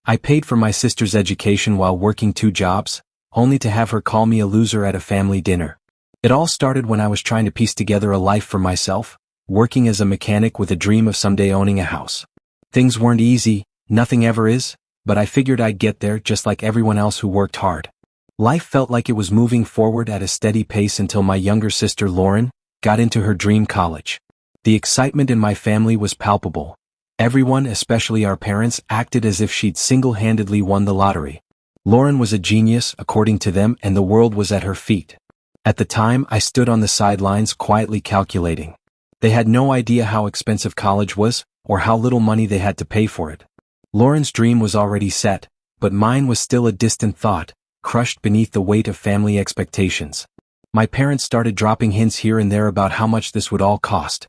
I paid for my sister's education while working 2 jobs, only to have her call me a loser at a family dinner. It all started when I was trying to piece together a life for myself, working as a mechanic with a dream of someday owning a house. Things weren't easy, nothing ever is, but I figured I'd get there just like everyone else who worked hard. Life felt like it was moving forward at a steady pace until my younger sister Lauren got into her dream college. The excitement in my family was palpable. Everyone, especially our parents, acted as if she'd single-handedly won the lottery. Lauren was a genius, according to them, and the world was at her feet. At the time, I stood on the sidelines quietly calculating. They had no idea how expensive college was, or how little money they had to pay for it. Lauren's dream was already set, but mine was still a distant thought, crushed beneath the weight of family expectations. My parents started dropping hints here and there about how much this would all cost.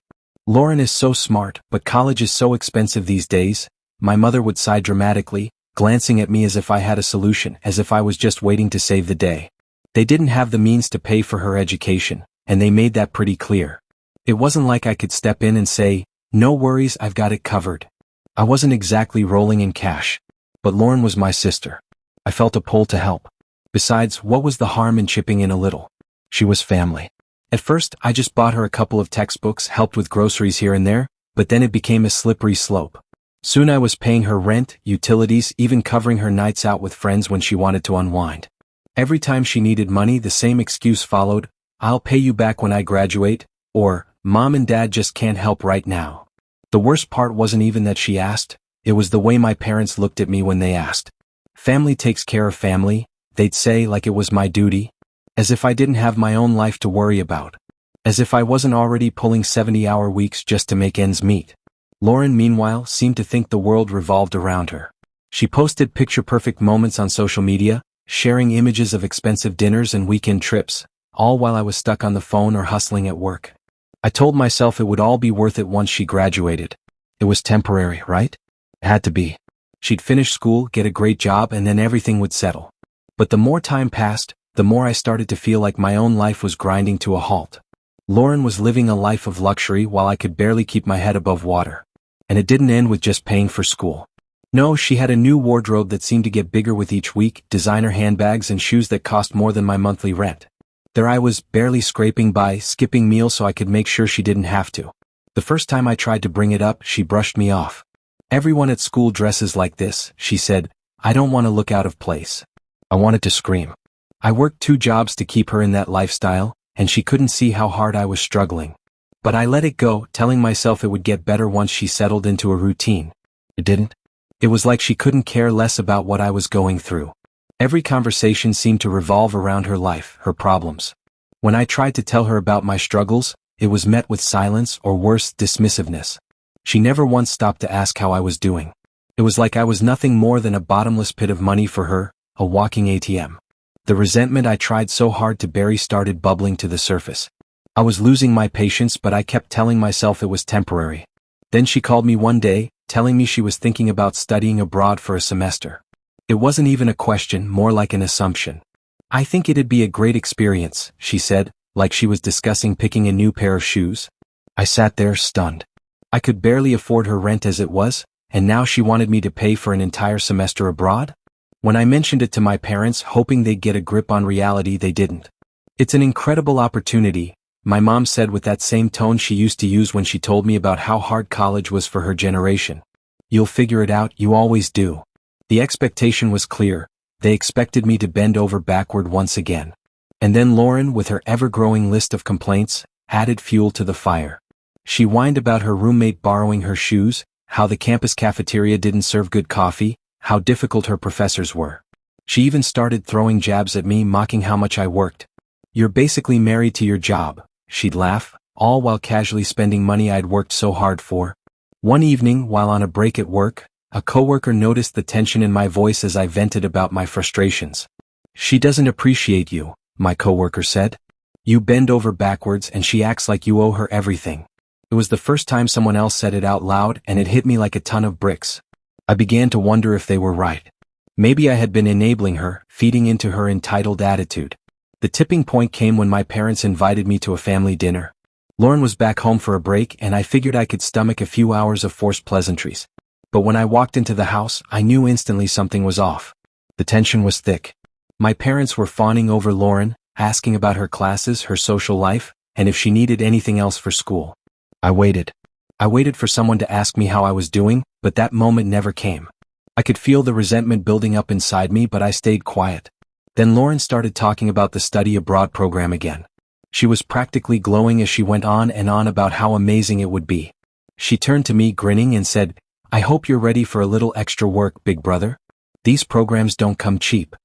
Lauren is so smart, but college is so expensive these days, my mother would sigh dramatically, glancing at me as if I had a solution, as if I was just waiting to save the day. They didn't have the means to pay for her education, and they made that pretty clear. It wasn't like I could step in and say, "No worries, I've got it covered." I wasn't exactly rolling in cash. But Lauren was my sister. I felt a pull to help. Besides, what was the harm in chipping in a little? She was family. At first, I just bought her a couple of textbooks, helped with groceries here and there, but then it became a slippery slope. Soon I was paying her rent, utilities, even covering her nights out with friends when she wanted to unwind. Every time she needed money, the same excuse followed: "I'll pay you back when I graduate," or "Mom and Dad just can't help right now." The worst part wasn't even that she asked, it was the way my parents looked at me when they asked. "Family takes care of family," they'd say, like it was my duty. As if I didn't have my own life to worry about. As if I wasn't already pulling 70-hour weeks just to make ends meet. Lauren, meanwhile, seemed to think the world revolved around her. She posted picture-perfect moments on social media, sharing images of expensive dinners and weekend trips, all while I was stuck on the phone or hustling at work. I told myself it would all be worth it once she graduated. It was temporary, right? It had to be. She'd finish school, get a great job, and then everything would settle. But the more time passed, the more I started to feel like my own life was grinding to a halt. Lauren was living a life of luxury while I could barely keep my head above water. And it didn't end with just paying for school. No, she had a new wardrobe that seemed to get bigger with each week, designer handbags and shoes that cost more than my monthly rent. There I was, barely scraping by, skipping meals so I could make sure she didn't have to. The first time I tried to bring it up, she brushed me off. "Everyone at school dresses like this," she said. "I don't want to look out of place." I wanted to scream. I worked 2 jobs to keep her in that lifestyle, and she couldn't see how hard I was struggling. But I let it go, telling myself it would get better once she settled into a routine. It didn't. It was like she couldn't care less about what I was going through. Every conversation seemed to revolve around her life, her problems. When I tried to tell her about my struggles, it was met with silence or worse, dismissiveness. She never once stopped to ask how I was doing. It was like I was nothing more than a bottomless pit of money for her, a walking ATM. The resentment I tried so hard to bury started bubbling to the surface. I was losing my patience, but I kept telling myself it was temporary. Then she called me one day, telling me she was thinking about studying abroad for a semester. It wasn't even a question, more like an assumption. "I think it'd be a great experience," she said, like she was discussing picking a new pair of shoes. I sat there, stunned. I could barely afford her rent as it was, and now she wanted me to pay for an entire semester abroad? When I mentioned it to my parents, hoping they'd get a grip on reality, they didn't. "It's an incredible opportunity," my mom said with that same tone she used to use when she told me about how hard college was for her generation. "You'll figure it out, you always do." The expectation was clear. They expected me to bend over backward once again. And then Lauren, with her ever-growing list of complaints, added fuel to the fire. She whined about her roommate borrowing her shoes, how the campus cafeteria didn't serve good coffee, how difficult her professors were. She even started throwing jabs at me, mocking how much I worked. "You're basically married to your job," she'd laugh, all while casually spending money I'd worked so hard for. One evening, while on a break at work, a coworker noticed the tension in my voice as I vented about my frustrations. "She doesn't appreciate you," my coworker said. "You bend over backwards and she acts like you owe her everything." It was the first time someone else said it out loud, and it hit me like a ton of bricks. I began to wonder if they were right. Maybe I had been enabling her, feeding into her entitled attitude. The tipping point came when my parents invited me to a family dinner. Lauren was back home for a break, and I figured I could stomach a few hours of forced pleasantries. But when I walked into the house, I knew instantly something was off. The tension was thick. My parents were fawning over Lauren, asking about her classes, her social life, and if she needed anything else for school. I waited. I waited for someone to ask me how I was doing, but that moment never came. I could feel the resentment building up inside me, but I stayed quiet. Then Lauren started talking about the study abroad program again. She was practically glowing as she went on and on about how amazing it would be. She turned to me grinning and said, "I hope you're ready for a little extra work, big brother. These programs don't come cheap."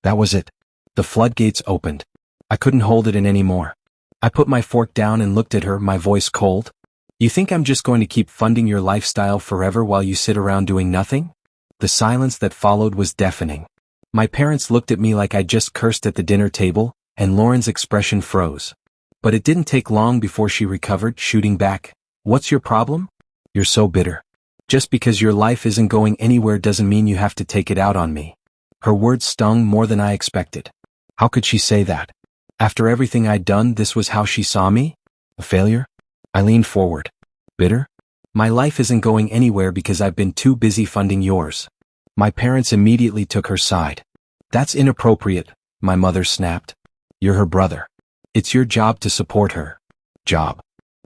That was it. The floodgates opened. I couldn't hold it in anymore. I put my fork down and looked at her, my voice cold. "You think I'm just going to keep funding your lifestyle forever while you sit around doing nothing?" The silence that followed was deafening. My parents looked at me like I'd just cursed at the dinner table, and Lauren's expression froze. But it didn't take long before she recovered, shooting back, "What's your problem? You're so bitter. Just because your life isn't going anywhere doesn't mean you have to take it out on me." Her words stung more than I expected. How could she say that? After everything I'd done, this was how she saw me? A failure? I leaned forward. Bitter? My life isn't going anywhere because I've been too busy funding yours. My parents immediately took her side. "That's inappropriate," my mother snapped. "You're her brother. It's your job to support her." Job.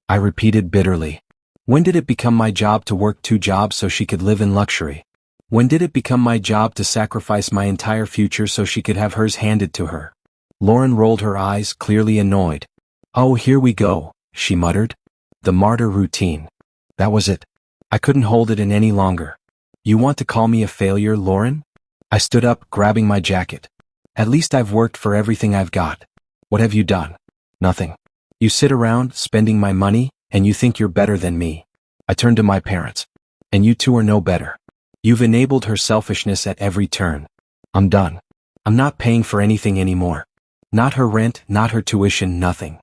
I repeated bitterly. When did it become my job to work 2 jobs so she could live in luxury? When did it become my job to sacrifice my entire future so she could have hers handed to her? Lauren rolled her eyes, clearly annoyed. "Oh, here we go," she muttered. The martyr routine. That was it. I couldn't hold it in any longer. "You want to call me a failure, Lauren?" I stood up, grabbing my jacket. "At least I've worked for everything I've got. What have you done? Nothing. You sit around, spending my money, and you think you're better than me." I turned to my parents. "And you two are no better. You've enabled her selfishness at every turn. I'm done. I'm not paying for anything anymore. Not her rent, not her tuition, nothing."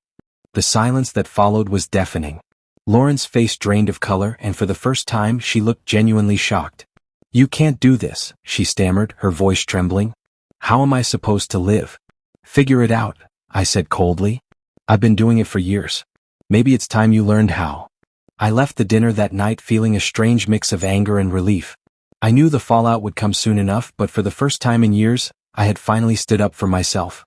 The silence that followed was deafening. Lauren's face drained of color, and for the first time she looked genuinely shocked. "You can't do this," she stammered, her voice trembling. "How am I supposed to live?" "Figure it out," I said coldly. "I've been doing it for years. Maybe it's time you learned how." I left the dinner that night feeling a strange mix of anger and relief. I knew the fallout would come soon enough, but for the first time in years, I had finally stood up for myself.